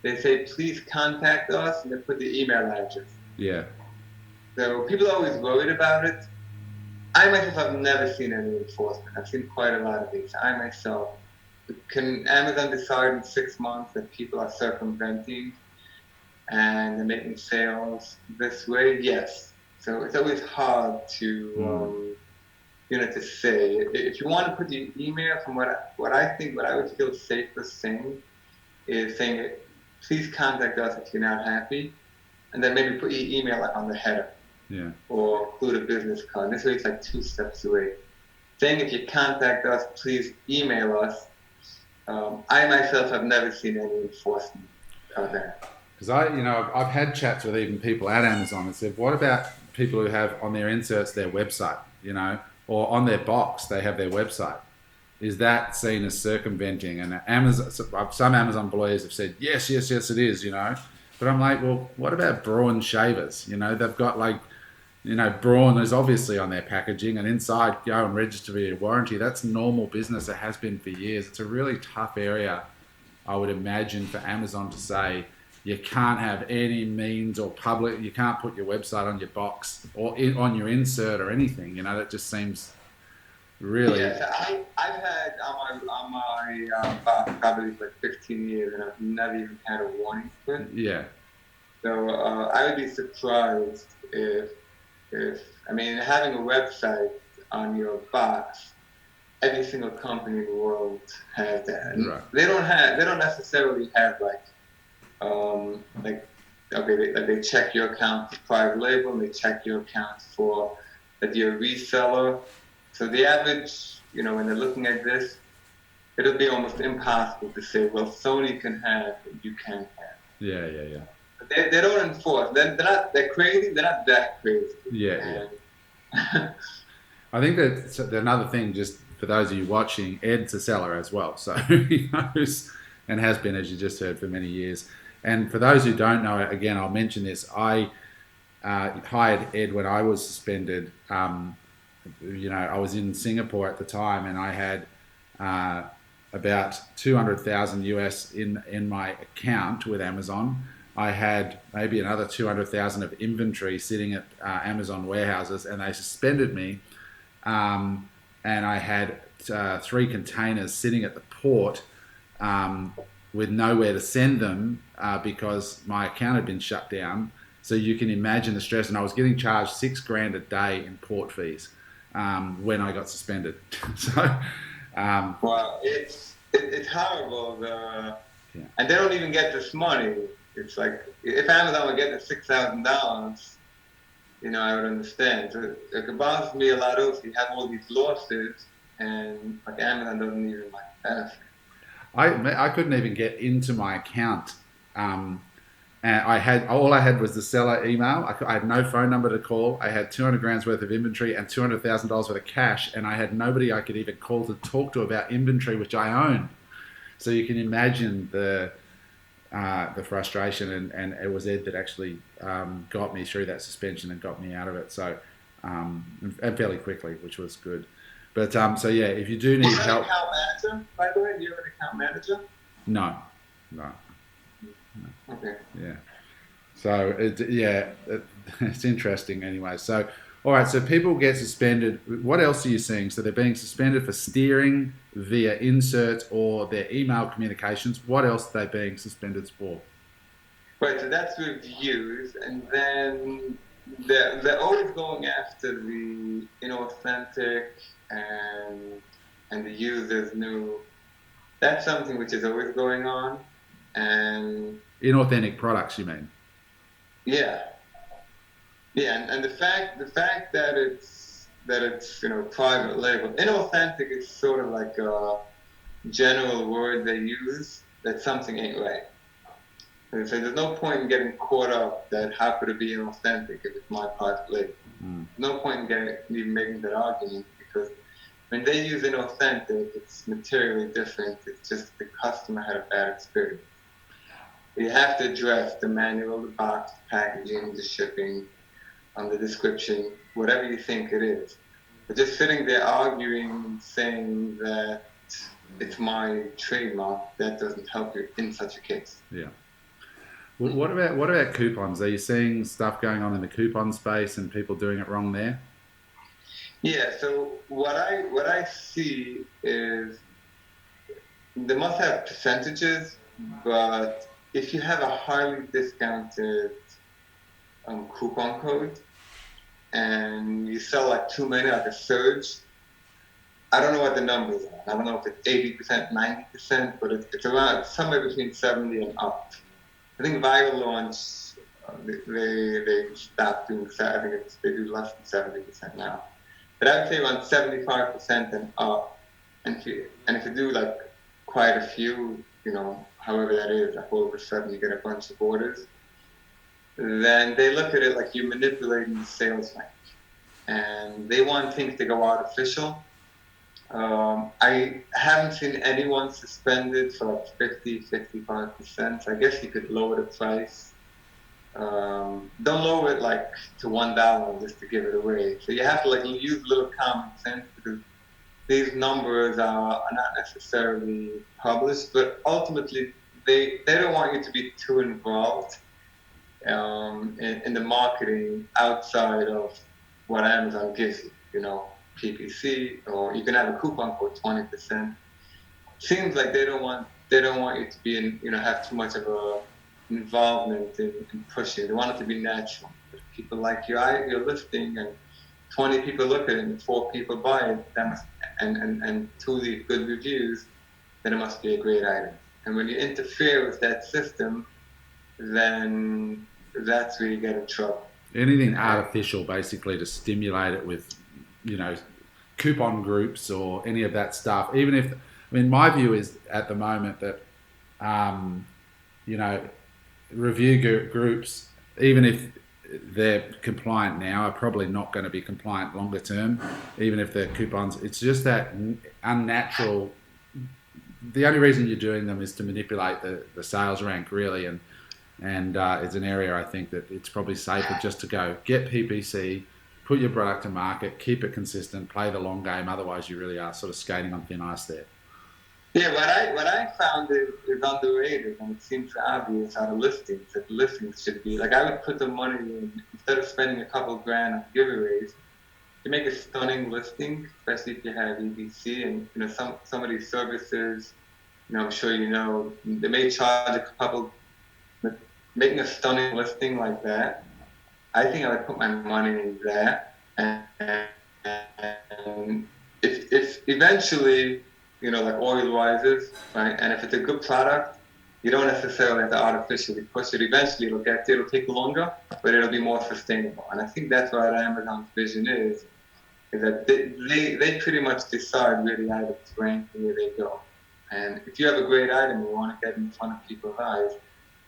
S3: they say, please contact us, and they put the email address.
S2: Yeah.
S3: So people are always worried about it. I myself have never seen any enforcement. I've seen quite a lot of these. I myself, can Amazon decide in 6 months that people are circumventing and they're making sales this way? Yes. So it's always hard to, to say. If you want to put the email, from what I would feel safer saying is saying, please contact us if you're not happy, and then maybe put your email like on the header.
S2: Yeah.
S3: Or include a business card. This way it's like 2 steps away. Saying if you contact us, please email us. I myself have never seen any enforcement of that.
S2: Because I've had chats with even people at Amazon and said, what about people who have on their inserts their website, or on their box they have their website? Is that seen as circumventing? And some Amazon employees have said, yes, it is, But I'm like, well, what about Braun shavers? They've got like, Braun is obviously on their packaging, and inside, go and register for your warranty. That's normal business. It has been for years. It's a really tough area, I would imagine, for Amazon to say you can't have any means or you can't put your website on your box or on your insert or anything. That just seems really.
S3: Yeah, I've had on my box probably like 15 years, and I've never even had a warning for it.
S2: Yeah.
S3: So I would be surprised if having a website on your box, every single company in the world has that. And
S2: right.
S3: They don't necessarily have they check your account for private label, and they check your account for that you're a reseller. So the average, when they're looking at this, it'll be almost impossible to say, well, Sony can have and you can't have.
S2: Yeah.
S3: They don't enforce. They're crazy. They're not that crazy.
S2: Yeah. I think that's another thing, just for those of you watching, Ed's a seller as well. So he knows and has been, as you just heard, for many years. And for those who don't know, again, I'll mention this. I hired Ed when I was suspended. I was in Singapore at the time, and I had about 200,000 US in my account with Amazon. I had maybe another 200,000 of inventory sitting at Amazon warehouses, and they suspended me. And I had 3 containers sitting at the port with nowhere to send them because my account had been shut down. So you can imagine the stress, and I was getting charged $6,000 a day in port fees when I got suspended. So,
S3: well, it's horrible.
S2: Yeah.
S3: And they don't even get this money. It's like, if Amazon would get the $6,000, I would understand. So it bothers me a lot also. You have all these losses, and like Amazon doesn't even like benefit.
S2: I couldn't even get into my account. And all I had was the seller email. I had no phone number to call. I had 200 grams worth of inventory and $200,000 worth of cash, and I had nobody I could even call to talk to about inventory, which I owned. So you can imagine the frustration, and it was Ed that actually got me through that suspension and got me out of it. So and fairly quickly, which was good. But so yeah, if you do need help,
S3: account manager, by the way, do you have an account manager?
S2: no.
S3: Okay.
S2: Yeah. So it's interesting anyway. So all right, so people get suspended. What else are you seeing? So they're being suspended for steering via inserts or their email communications. What else are they being suspended for?
S3: Right, so that's reviews, and then they're always going after the inauthentic and the users new. That's something which is always going on, and
S2: Inauthentic products, you mean?
S3: yeah, and the fact that it's private label. Inauthentic is sort of like a general word they use that something ain't right. And so there's no point in getting caught up that how could it be inauthentic if it's my private label. No point in even making that argument, because when they use inauthentic, it's materially different. It's just the customer had a bad experience. You have to address the manual, the box, the packaging, the shipping, the description, whatever you think it is. But just sitting there arguing, saying that it's my trademark, that doesn't help you in such a case.
S2: Yeah. Well, what about coupons? Are you seeing stuff going on in the coupon space and people doing it wrong there?
S3: Yeah. So what I see is they must have percentages, but if you have a highly discounted coupon code and you sell like too many, like a surge, I don't know what the numbers are. I don't know if it's 80%, 90%, but it's around somewhere between 70 and up. I think Viral Launch, they stopped doing that. I think they do less than 70% now. But I would say around 75% and up. And if you do like quite a few, however that is, like all of a sudden you get a bunch of orders, then they look at it like you're manipulating the sales rank. And they want things to go artificial. I haven't seen anyone suspended for like 50-55%. I guess you could lower the price. Don't lower it like to $1 just to give it away. So you have to like use a little common sense, because these numbers are not necessarily published, but ultimately they don't want you to be too involved in the marketing outside of what Amazon gives you. PPC, or you can have a coupon for 20%. Seems like they don't want you to be in, have too much of a involvement in pushing. They want it to be natural. If people like your listing and 20 people look at it and 4 people buy it, that must, and 2 leave good reviews, then it must be a great item. And when you interfere with that system, then that's where you get in trouble.
S2: Anything artificial, basically, to stimulate it with, coupon groups or any of that stuff. Even if, my view is at the moment that, review groups, even if they're compliant now, are probably not going to be compliant longer term, even if they're coupons. It's just that unnatural. The only reason you're doing them is to manipulate the sales rank, really, and it's an area I think that it's probably safer just to go get PPC, put your product to market, keep it consistent, play the long game. Otherwise, you really are sort of skating on thin ice there.
S3: Yeah, what I found is underrated, and it seems obvious out of listings. That listings should be like, I would put the money in, instead of spending a couple grand on giveaways, to make a stunning listing, especially if you have EBC and some of these services. I'm sure they may charge a couple. But making a stunning listing like that, I think I would put my money in that, and if eventually, like oil rises, right, and if it's a good product, You don't necessarily have to artificially push it. Eventually, it'll take longer, but it'll be more sustainable. And I think that's what Amazon's vision is that they pretty much decide where the items rank and where they go. And if you have a great item you want to get in front of people's eyes,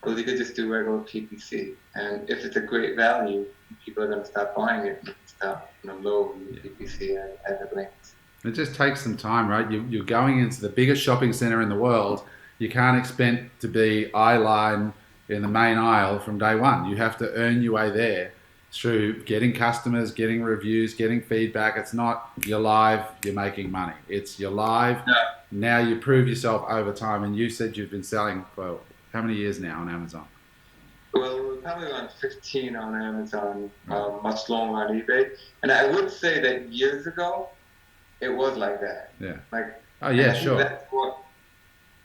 S3: well, you could just do regular PPC. And if it's a great value, people are going to start buying it and start lowering the PPC as it ranks.
S2: It just takes some time, right? You're going into the biggest shopping center in the world. You can't expect to be eye line in the main aisle from day one. You have to earn your way there through getting customers, getting reviews, getting feedback. It's not you're live, you're making money. It's you're live.
S3: Yeah.
S2: Now you prove yourself over time. And you said you've been selling for how many years now on Amazon?
S3: Well, we're probably around 15 on Amazon, much longer on eBay. And I would say that years ago, it was like that.
S2: Yeah.
S3: Like,
S2: oh yeah, sure.
S3: That's what,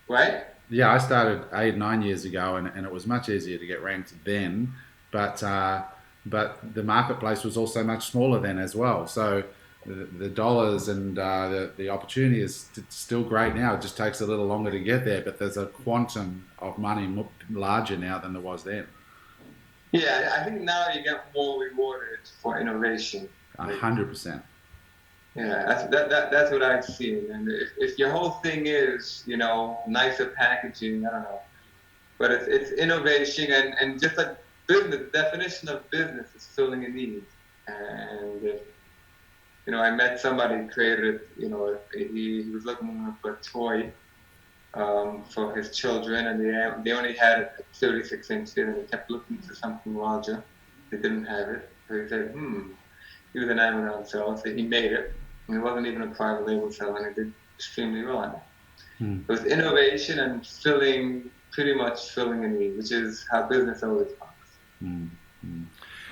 S3: right?
S2: Yeah, I started 8-9 years ago, and it was much easier to get ranked then. But the marketplace was also much smaller then as well. So the dollars and the opportunity is still great now. It just takes a little longer to get there, but there's a quantum of money larger now than there was then.
S3: Yeah, I think now you get more rewarded for innovation.
S2: 100%.
S3: Yeah, that's what I've seen. And if your whole thing is, nicer packaging, I don't know. But it's innovation and just like business, the definition of business is filling a need. And, I met somebody who created, he was looking for a toy for his children, and they only had it at 36 inches, and they kept looking for something larger. They didn't have it. So he said, he was an Amazon seller, so he made it. And it wasn't even a private label seller, and it did extremely well on it. It was innovation and pretty much filling a need, which is how business always works.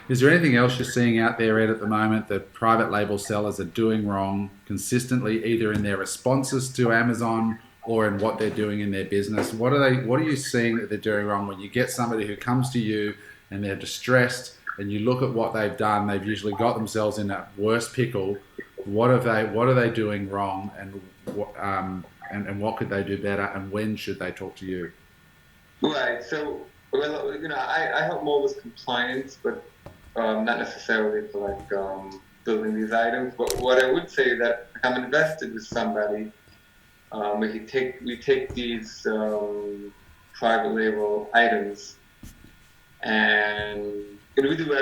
S2: Is there anything else you're seeing out there, Ed, at the moment that private label sellers are doing wrong consistently, either in their responses to Amazon or in what they're doing in their business? What are you seeing that they're doing wrong when you get somebody who comes to you and they're distressed and you look at what they've done? They've usually got themselves in that worst pickle. What are they doing wrong, and what could they do better, and when should they talk to you?
S3: Right. So, I help more with compliance, but not necessarily for building these items. But what I would say is that I'm invested with somebody. We take these private label items, and we do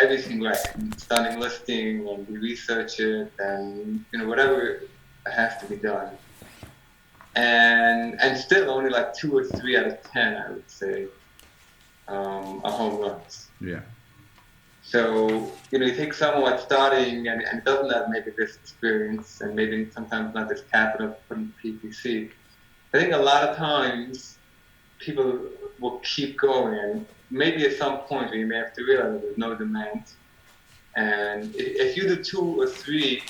S3: everything right. Stunning listing, and we research it, and whatever has to be done. And still only like 2 or 3 out of 10, I would say, are home runs.
S2: Yeah.
S3: So you take someone that's starting and doesn't have maybe this experience, and maybe sometimes not this capital to put in PPC. I think a lot of times people will keep going. Maybe at some point you may have to realize that there's no demand. And if you do 2 or 3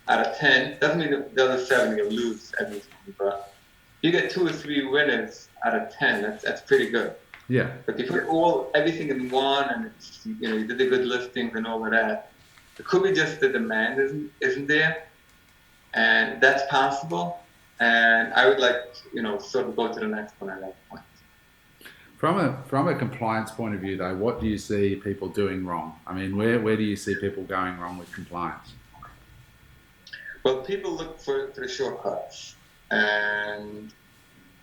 S3: out of 10, doesn't mean the other 7 you'll lose everything, but you get 2 or 3 winners out of 10, that's pretty good.
S2: Yeah.
S3: But if you put everything in one, and it's, you did the good listings and all of that, it could be just the demand isn't there, and that's possible. And I would sort of go to the next one at that point.
S2: From a compliance point of view, though, what do you see people doing wrong? I mean, where do you see people going wrong with compliance?
S3: Well, people look for the shortcuts, and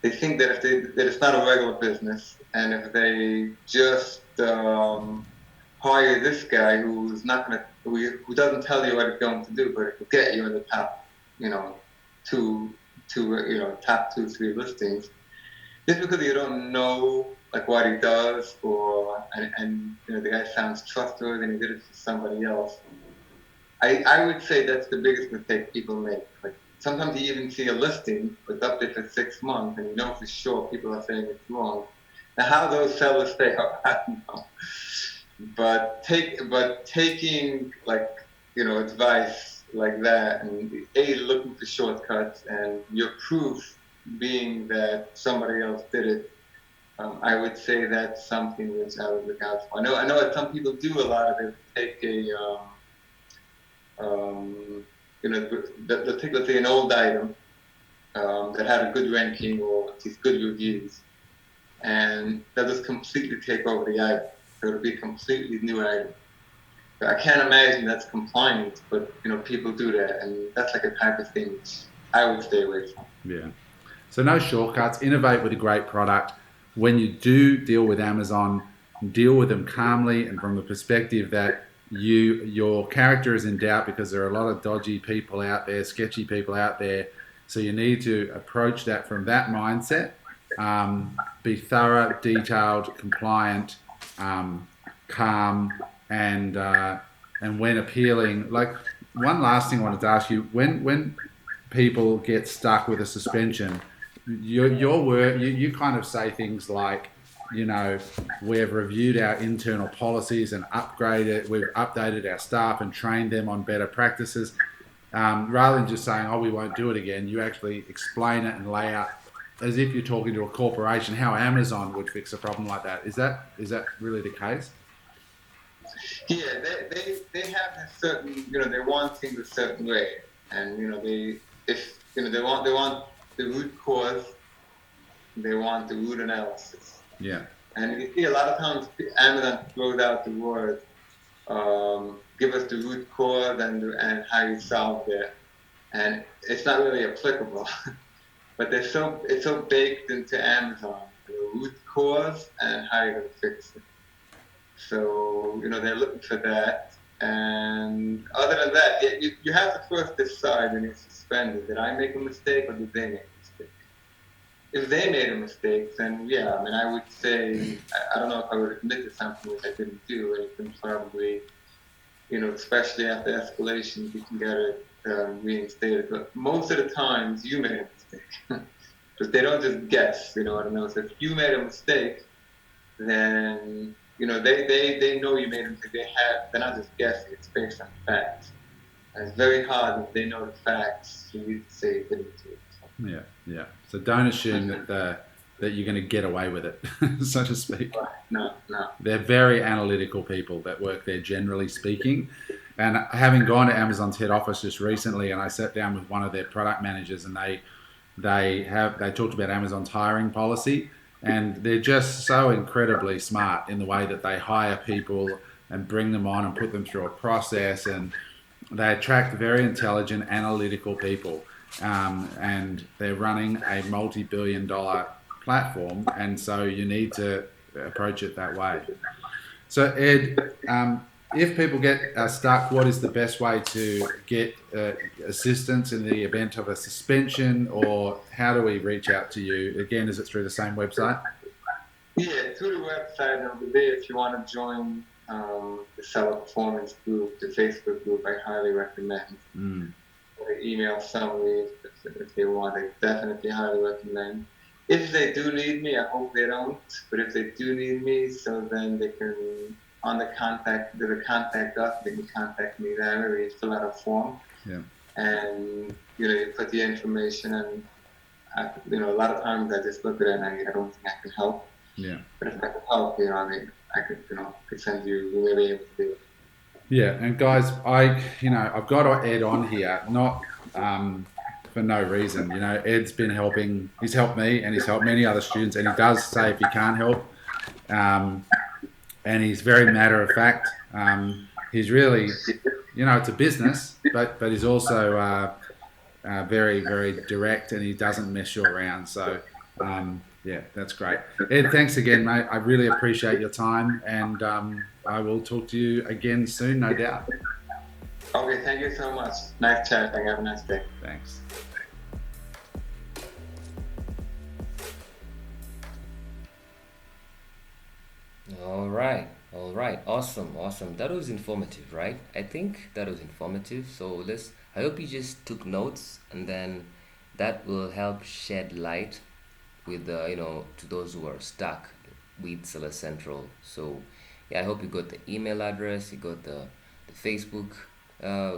S3: they think that that it's not a regular business, and if they just hire this guy who doesn't tell you what he's going to do, but it will get you in the top, top 2, 3 listings, just because you don't know what he does, and the guy sounds trustworthy and he did it for somebody else. I would say that's the biggest mistake people make. Sometimes you even see a listing that's up there for 6 months, and for sure people are saying it's wrong. Now, how those sellers stay up, I don't know. But taking advice like that, and looking for shortcuts, and your proof being that somebody else did it, I would say that's something which I would look out for. I know that some people do a lot of it. Take they'll take, let's say, an old item that had a good ranking or these good reviews, and they'll just completely take over the item. So it'll be a completely new item. So I can't imagine that's compliant, but people do that, and that's like a type of thing which I would stay away from.
S2: Yeah. So no shortcuts. Innovate with a great product. When you do deal with Amazon, deal with them calmly and from the perspective that your character is in doubt, because there are a lot of dodgy people out there, sketchy people out there. So you need to approach that from that mindset. Be thorough, detailed, compliant, calm, and when appealing. Like, one last thing I wanted to ask you: when people get stuck with a suspension, your work, you kind of say things like, we've reviewed our internal policies and we've updated our staff and trained them on better practices. Rather than just saying, oh, we won't do it again, you actually explain it and lay out, as if you're talking to a corporation, how Amazon would fix a problem like that. Is that really the case?
S3: Yeah, they have a certain, they want things a certain way, and they want the root cause, they want the root analysis.
S2: Yeah.
S3: And you see a lot of times Amazon throws out the word, give us the root cause and how you solved it, and it's not really applicable. But it's so baked into Amazon, the root cause and how you're going to fix it. So, they're looking for that. And other than that, you have to first decide when you're suspended, did I make a mistake or did they make a mistake? If they made a mistake, then yeah, I would say, I don't know if I would admit to something which I didn't do, and you can probably, especially after escalation, you can get it reinstated. But most of the times, you made a mistake. Because they don't just guess, what I mean? So if you made a mistake, then they know you made a mistake. They're not just guessing, it's based on facts. And it's very hard if they know the facts for you to say you didn't do it.
S2: Yeah, yeah. So don't assume that you're going to get away with it, so to speak.
S3: No.
S2: They're very analytical people that work there, generally speaking. And having gone to Amazon's head office just recently, and I sat down with one of their product managers, and they talked about Amazon's hiring policy, and they're just so incredibly smart in the way that they hire people and bring them on and put them through a process, and they attract very intelligent, analytical people. And they're running a multi-billion-dollar platform, and so you need to approach it that way. So Ed, if people get stuck, what is the best way to get assistance in the event of a suspension, or how do we reach out to you? Again, is it through the same website?
S3: Yeah, through the website, and over there, if you want to join the Seller Performance group, the Facebook group, I highly recommend. Email summary if they want. I definitely highly recommend. If they do need me, I hope they don't, but if they do need me, so then they can, on the contact us, they can contact me there, or you fill out a form.
S2: Yeah.
S3: And, you put the information, and, a lot of times I just look at it and I don't think I can help.
S2: Yeah.
S3: But if I can help, I could send you, we may be able to do it.
S2: Yeah, and guys, I've got Ed on here, not for no reason. Ed's been helping. He's helped me, and he's helped many other students. And he does say if he can't help, and he's very matter of fact. He's really, it's a business, but he's also very, very direct, and he doesn't mess you around. So. Yeah, that's great. Ed, thanks again, mate. I really appreciate your time, and I will talk to you again soon, no doubt.
S3: Okay, thank you so much. Nice chatting. Have a nice day.
S2: Thanks.
S1: All right. Awesome. That was informative, right? I think that was informative. So I hope you just took notes, and then that will help shed light with to those who are stuck with Seller Central. So yeah, I hope you got the email address, you got the Facebook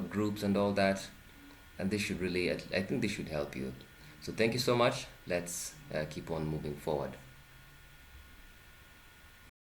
S1: groups and all that, and this should really, I think this should help you. So thank you so much. Let's keep on moving forward.